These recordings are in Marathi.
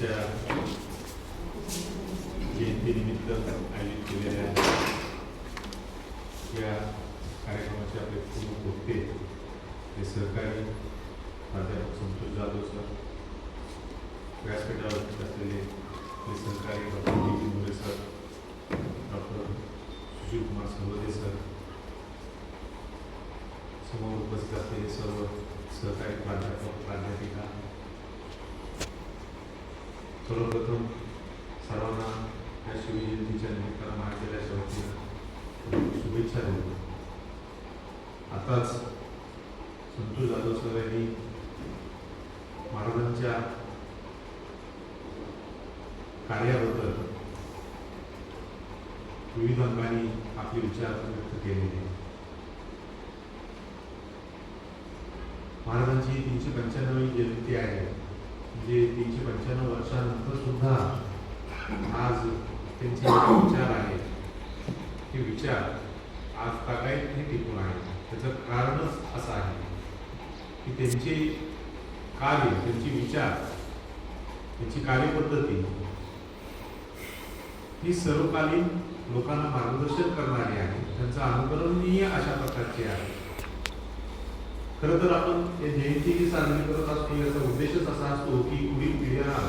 यांच्या जयंतीनिमित्त आयोजित केलेल्या या कार्यक्रमाचे आपले प्रमुख वक्ते हे सहकारी प्राध्यापक संतोष जाधव सर, व्यासपीठावर उपस्थित असलेले हे सहकारी doctor Nitin More sir, doctor Sushil Kumar Sanvade sir, समोर उपस्थित असलेले सर्व सहकारी प्राध्यापक प्राध्यापिका, सर्वप्रथम सर्वांना या शिवजयंतीच्या निमित्तानं महाविद्यालयाच्या वतीनं शुभेच्छा देतो. आताच संतोष जाधव सर यांनी महाराजांच्या कार्याबद्दल विविध अंगाने आपले विचार व्यक्त केलेले. महाराजांची 395वी जयंती आहे. म्हणजे 395 वर्षानंतर सुद्धा आज त्यांचे विचार आहेत, हे विचार आज तागायत हे टिकून आहेत. त्याचं कारणच असं आहे की त्यांचे कार्य, त्यांचे विचार, त्यांची कार्यपद्धती ही सर्वकालीन लोकांना मार्गदर्शन करणारी आहे. त्यांचं अनुकरणीय अशा प्रकारचे आहे. खरं तर आपण या जयंती साजरी करत असतो याचा उद्देशच असा असतो की पुढील पिढ्यांना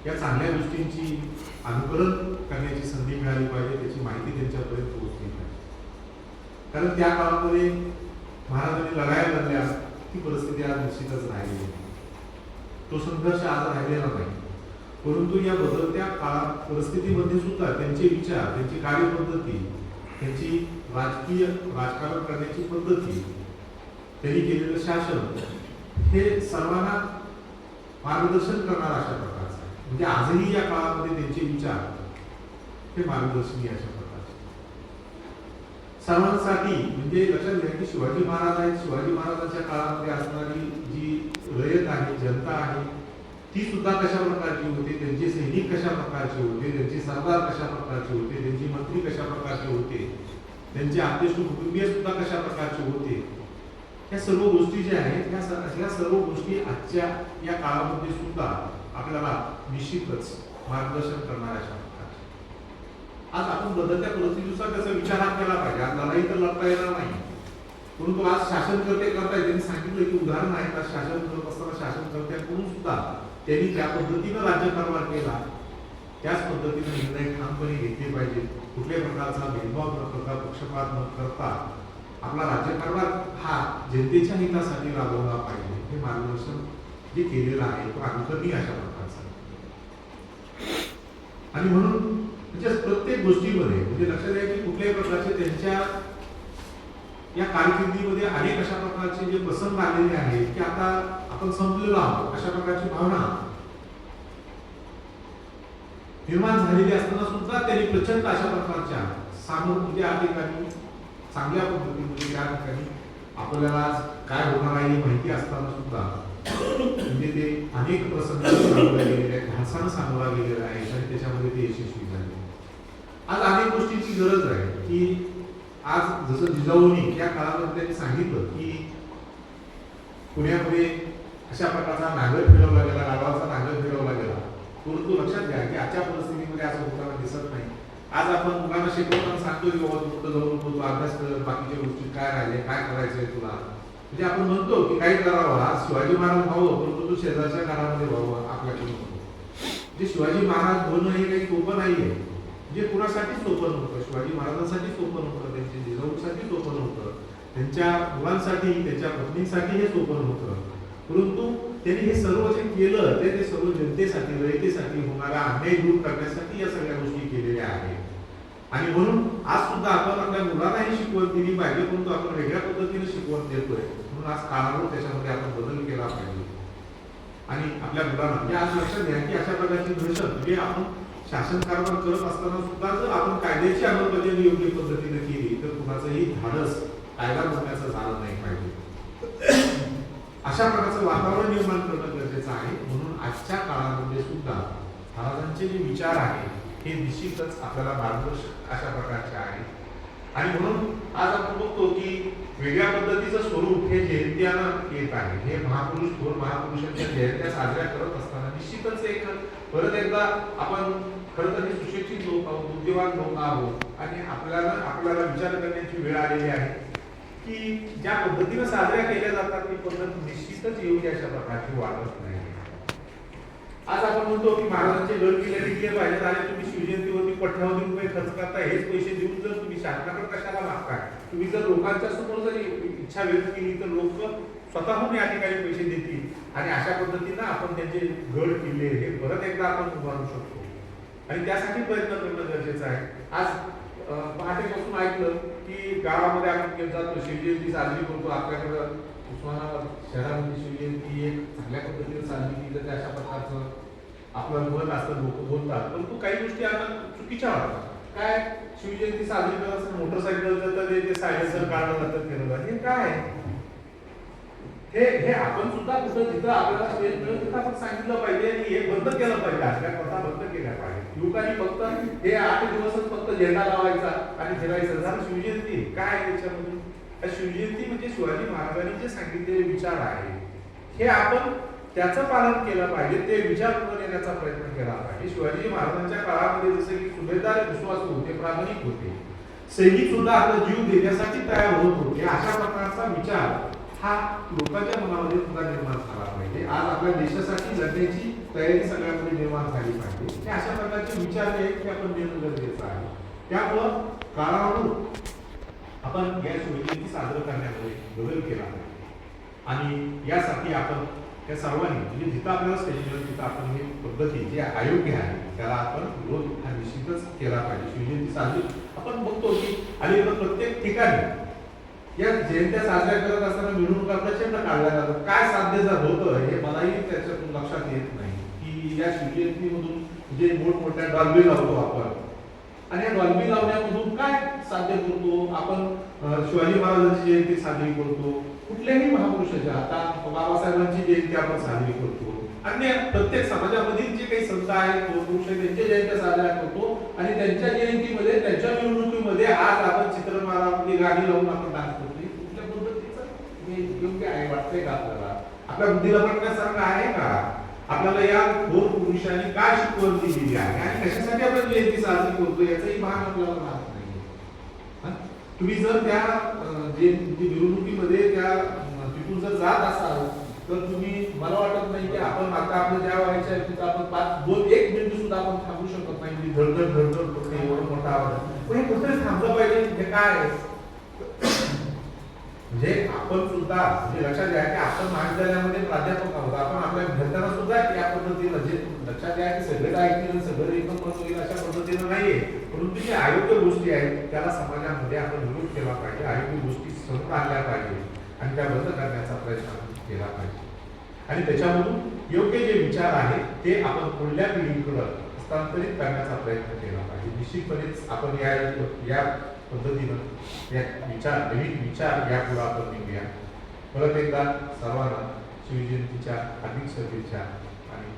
या चांगल्या गोष्टींची अनुकरण करण्याची संधी मिळाली पाहिजे, त्याची माहिती त्यांच्यापर्यंत पोहोचली पाहिजे. कारण त्या काळामध्ये महाराजांनी लढाया लढल्या, ती परिस्थिती आज निश्चितच राहिलेली नाही. तो संघर्ष आज राहिलेला नाही. परंतु या बदलत्या काळात परिस्थितीमध्ये सुद्धा त्यांचे विचार, त्यांची कार्यपद्धती, त्यांची राजकारण करण्याची पद्धती, त्यांनी केलेलं शासन हे सर्वांना मार्गदर्शन करणार अशा प्रकारचं आहे. म्हणजे आजही या काळामध्ये त्यांचे विचार हे मार्गदर्शनीय अशा प्रकारचे सर्वांसाठी. म्हणजे लक्षात घ्या की शिवाजी महाराज आहेत. शिवाजी महाराजांच्या काळामध्ये असणारी जी रयत आहे, जनता आहे, ती सुद्धा कशा प्रकारची होती, त्यांचे सैनिक कशा प्रकारचे होते, त्यांचे सरदार कशा प्रकारचे होते, त्यांचे मंत्री कशा प्रकारचे होते, त्यांचे आप्तेष्ट कुटुंबीय सुद्धा कशा प्रकारचे होते. या सर्व गोष्टी ज्या आहेत या सर्व गोष्टी आजच्या या काळामध्ये सुद्धा आपल्याला निश्चितच मार्गदर्शन करणाऱ्या अशा प्रकारचे. आज आपण बदलत्या परिस्थितीनुसार त्याचा विचार हा केला पाहिजे. आज लढाई तर लढता येणार नाही, परंतु आज शासनकर्ते करतायत. त्यांनी सांगितलं की उदाहरण आहे, आज शासन करत असताना शासनकर्त्यांकडून सुद्धा त्यांनी त्या पद्धतीनं राज्यकारभार केला. त्याच पद्धतीने निर्णय ठामपणे घेतले पाहिजे. कुठल्याही प्रकारचा भेदभाव न करता, पक्षपात न करता आपला राज्यकारभार हा जनतेच्या हितासाठी राबवला पाहिजे. हे मार्गदर्शन जे केलेलं आहे तो अनुकरणीय अशा प्रकारचा. आणि म्हणून म्हणजे प्रत्येक गोष्टीमध्ये म्हणजे लक्षात द्या की कुठल्याही प्रकारचे त्यांच्या या कारकिर्दीमध्ये अनेक अशा प्रकारचे जे प्रसंग आलेले आहेत की आता आपण संपलेलो आहोत अशा प्रकारची भावना निर्माण झालेली असताना सुद्धा त्यांनी प्रचंड अशा प्रकारच्या सामोर म्हणजे या ठिकाणी चांगल्या पद्धतीमध्ये त्या ठिकाणी आपल्याला काय होणार आहे माहिती असताना सुद्धा म्हणजे ते अनेक प्रसंग सांगले गेलेले आहेत, ढासानं सांगला गेलेला आहे आणि त्याच्यामध्ये ते यशस्वी झाले. आज अनेक गोष्टींची गरज आहे की आज जसं जिजाऊनी या काळामध्ये त्यांनी सांगितलं की पुण्यामध्ये अशा प्रकारचा नांगर फिरवला गेला, गावाचा नांगर फिरवला गेला. परंतु लक्षात घ्या की आजच्या परिस्थितीमध्ये असं होताना दिसत नाही. आज आपण मुलांना शिकवताना सांगतो की बाबा तू जाऊन तू अभ्यास कर, बाकीच्या गोष्टी काय राहिले, काय करायचंय तुला. म्हणजे आपण म्हणतो की काही करावं, आज शिवाजी महाराज व्हावं, परंतु तू शेजारच्या काळामध्ये व्हावं आपल्याकडून होतो. म्हणजे शिवाजी महाराज होणं हे काही सोपं नाहीये. म्हणजे कुणासाठी सोपं नव्हतं, शिवाजी महाराजांसाठी सोपं नव्हतं, त्यांच्या जिजाऊसाठी सोपं नव्हतं, त्यांच्या मुलांसाठी, त्यांच्या पत्नीसाठी हे सोपं नव्हतं. परंतु त्यांनी हे सर्व जे केलं ते सर्व जनतेसाठी, रयतेसाठी होणारा अन्याय दूर करण्यासाठी या सगळ्या गोष्टी केलेल्या आहेत. आणि म्हणून आज सुद्धा आपण आपल्या मुलांना ही शिकवण दिली पाहिजे, परंतु आपण वेगळ्या पद्धतीने शिकवण देतोय. म्हणून आज काळानुसार त्याच्यामध्ये आपण बदल केला पाहिजे. आणि आपल्या मुलांना म्हणजे आज लक्षात घ्या की अशा प्रकारची दहशत म्हणजे आपण शासन कारभार करत असताना सुद्धा जर आपण कायद्याची अंमलबजावणी योग्य पद्धतीने केली तर कुणाचंही धाडस कायदा बनण्याचं झालं नाही पाहिजे. अशा प्रकारचं वातावरण निर्माण करणं गरजेचं आहे. म्हणून आजच्या काळामध्ये सुद्धा महाराजांचे जे विचार आहेत हे निश्चितच आपल्याला मार्गदर्शक अशा प्रकारचे आहेत. आणि म्हणून आज आपण बघतो की वेगळ्या पद्धतीचं स्वरूप हे जयंत्यानं येत आहे. हे महापुरुष थोर महापुरुषांच्या जयंत्या साजऱ्या करत असताना निश्चितच एक परत एकदा आपण खरं तर सुशिक्षित लोक आहोत, बुद्धिवान लोक आहोत आणि आपल्याला विचार करण्याची वेळ आलेली आहे की ज्या पद्धतीने साजऱ्या केल्या जातात ती पद्धत निश्चितच योग्य अशा प्रकारची वाटत नाही. आज आपण म्हणतो की महाराजांचे गड किल्ले टिकले पाहिजेत आणि तुम्ही शिवजयंतीवरती कोट्यावधी रुपये खर्च करताय, हेच पैसे देऊन जर तुम्ही शासनाकडे कशाला मागताय? तुम्ही जर लोकांच्या समोर जर इच्छा व्यक्त केली तर लोक स्वतःहून या ठिकाणी पैसे देतील आणि अशा पद्धतीनं आपण त्यांचे गड किल्ले हे परत एकदा आपण उभारू शकतो आणि त्यासाठी प्रयत्न करणं गरजेचं आहे. आज पहाटेपासून ऐकलं की गावामध्ये आपण जातो, शिवजयंती साजरी करतो, आपल्याकडं उस्मानाबाद शहरामध्ये शिवजयंती एक चांगल्या पद्धतीने साजरी केली जाते अशा प्रकारचं आपलं मत असतं, लोक बोलतात. परंतु काही गोष्टी आता चुकीच्या वाटतात. काय शिवजयंती साजरी करत असताना मोटरसायकल तर ते सायलेन्सर काढलं जातं, केलं जातं, हे काय? हे आपण सुद्धा कुठं जिथं आपल्याला स्पेस मिळेल तिथं आपण सांगितलं पाहिजे आणि हे बंद केलं पाहिजे, आपल्या प्रथा बंद केल्या पाहिजे. युवकांनी फक्त हे 8 दिवसच फक्त झेंडा लावायचा आणि फिरायचं झालं. शिवजयंती काय त्याच्यामध्ये? शिवजयंती म्हणजे शिवाजी महाराजांनी जे सांगितलेले विचार आहे हे आपण त्याचं पालन केलं पाहिजे, ते विचार पुढे नेण्याचा प्रयत्न केला पाहिजे. शिवाजी महाराजांच्या काळामध्ये जसं की सुभेदार विश्वासू होते, प्रामाणिक होते, सैनिक सुद्धा आपला जीव देण्यासाठी तयार होत होते. अशा प्रकारचा विचार हा लोकांच्या मनामध्ये सुद्धा निर्माण झाला पाहिजे. आज आपल्या देशासाठी लढण्याची तयारी सगळ्यांमध्ये निर्माण झाली पाहिजे. हे अशा प्रकारचे विचार आहेत की आपण देणं गरजेचं आहे. त्यामुळं काळानुरूप आपण या शिवजयंती साजरा करण्यामध्ये बदल केला पाहिजे आणि यासाठी आपण त्या सर्वांनी म्हणजे जिथं आपल्याला स्टेजवर तिथं आपण हे पद्धती जे अयोग्य आहे त्याला आपण विरोध हा निश्चितच केला पाहिजे. शिवजयंती साजरी आपण बघतो की अलीकडे प्रत्येक ठिकाणी या जयंत्या साजऱ्या करत असताना मिरवणुका प्रचंड काढल्या जातात. काय साध्य होतं हे मलाही त्याच्यातून लक्षात येत नाही की या शिवजयंतीमधून जे मोठमोठ्या डॉल्बी लावतो आपण आणि या डॉल्बी लावण्यामधून काय साध्य करतो आपण? शिवाजी महाराजांची जयंती साजरी करतो, कुठल्याही महापुरुषाच्या, आता बाबासाहेबांची जयंती आपण साजरी करतो, अन्य प्रत्येक समाजामधील जे काही संत आहेत, पुरुष आहेत, त्यांच्या जयंत्या साजऱ्या करतो आणि त्यांच्या जयंतीमध्ये त्यांच्या मिरवणुकीमध्ये आज आपण चित्रमालामध्ये गाणी लावून आपण डान्स करतो. कुठल्या पद्धतीचं हे योग्य आहे वाटतंय का आपल्याला? आपल्या बुद्धीला पटण्यासारखं आहे का? आपल्याला या थोर पुरुषांनी काय शिकवण दिलेली आहे आणि कशासाठी आपण जयंती साजरी करतो याचंही भान आपल्याला राहत नाही. तुम्ही जर त्या जे मिरवणुकीमध्ये त्या तिथून जर जात असाल तर तुम्ही, मला वाटत नाही की आपण आता आपलं ज्या व्हायच्या तिथं आपण 1 मिनिट सुद्धा आपण थांबू शकत नाही. धडधड धडधड करते एवढं मोठा आवाज, पण हे कुठेतरी थांबलं पाहिजे. म्हणजे काय म्हणजे आपण सुद्धा म्हणजे लक्षात घ्या की आपण महाविद्यालयामध्ये प्राध्यापक आहोत, आपण आपल्या विद्यार्थ्यांना सुद्धा या पद्धतीने म्हणजे लक्षात घ्या की सगळेच ऐकतील सगळं एकदम मत होईल अशा पद्धतीनं नाहीये. परंतु जे अयोग्य गोष्टी आहेत त्याला समाजामध्ये आपण विरोध केला पाहिजे, अयोग्य गोष्टी समोर आणल्या पाहिजे आणि त्या बंद करण्याचा प्रयत्न केला पाहिजे आणि त्याच्यामधून योग्य जे विचार आहेत ते आपण पुढल्या पिढीकडे हस्तांतरित करण्याचा प्रयत्न केला पाहिजे. निश्चितपणेच आपण या पद्धतीनं नवीन विचार या पुढे आपण नेऊया. परत एकदा सर्वांना शिवजयंतीच्या हार्दिक शुभेच्छा आणि